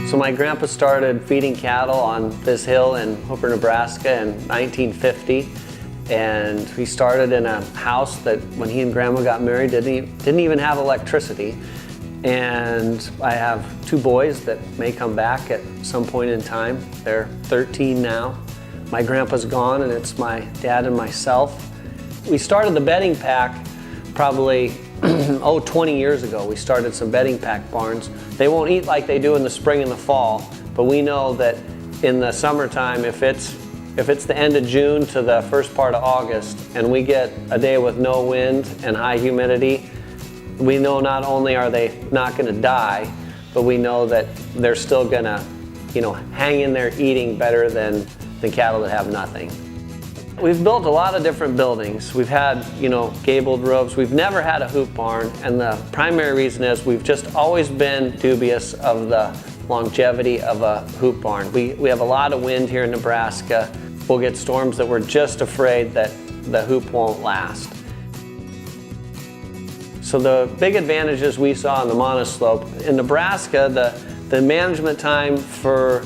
So my grandpa started feeding cattle on this hill in Hooper, Nebraska in 1950. And we started in a house that when he and Grandma got married didn't even have electricity. And I have two boys that may come back at some point in time. They're 13 now. My grandpa's gone and it's my dad and myself. We started the bedding pack probably 20 years ago. We started some bedding pack barns. They won't eat like they do in the spring and the fall, but we know that in the summertime, if it's the end of June to the first part of August and we get a day with no wind and high humidity, we know not only are they not going to die, but we know that they're still going to, hang in there eating better than the cattle that have nothing. We've built a lot of different buildings. We've had, gabled roofs. We've never had a hoop barn, and the primary reason is we've just always been dubious of the longevity of a hoop barn. We have a lot of wind here in Nebraska. We'll get storms that we're just afraid that the hoop won't last. So the big advantages we saw in the monoslope, in Nebraska, the management time for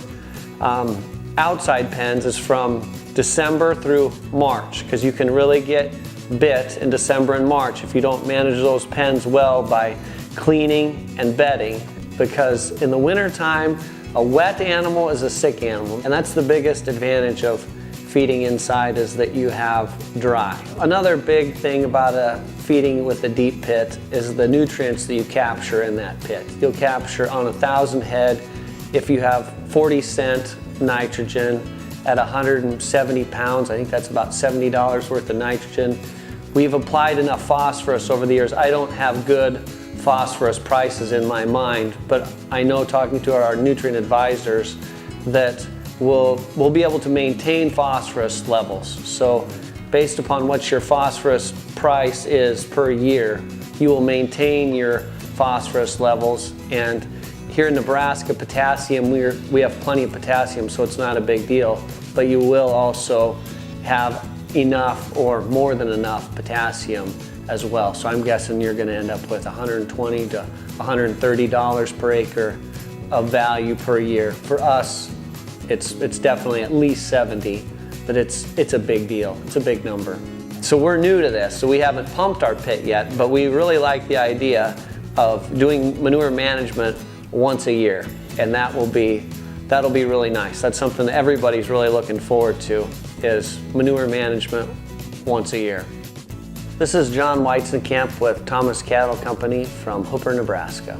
outside pens is from December through March, because you can really get bit in December and March if you don't manage those pens well by cleaning and bedding, because in the wintertime, a wet animal is a sick animal, and that's the biggest advantage of feeding inside, is that you have dry. Another big thing about feeding with a deep pit is the nutrients that you capture in that pit. You'll capture on 1,000 head, if you have 40-cent nitrogen at 170 pounds, I think that's about $70 worth of nitrogen. We've applied enough phosphorus over the years. I don't have good phosphorus prices in my mind, but I know, talking to our nutrient advisors, that we'll be able to maintain phosphorus levels. So based upon what your phosphorus price is per year, you will maintain your phosphorus levels. And here in Nebraska, potassium, we have plenty of potassium, so it's not a big deal, but you will also have enough or more than enough potassium as well. So I'm guessing you're going to end up with $120 to $130 per acre of value per year. For us, it's definitely at least 70, but it's a big deal. It's a big number. So we're new to this, so we haven't pumped our pit yet, but we really like the idea of doing manure management once a year, and that'll be really nice. That's something that everybody's really looking forward to, is manure management once a year. This is Jon Weitzenkamp with Thomas Cattle Company from Hooper, Nebraska.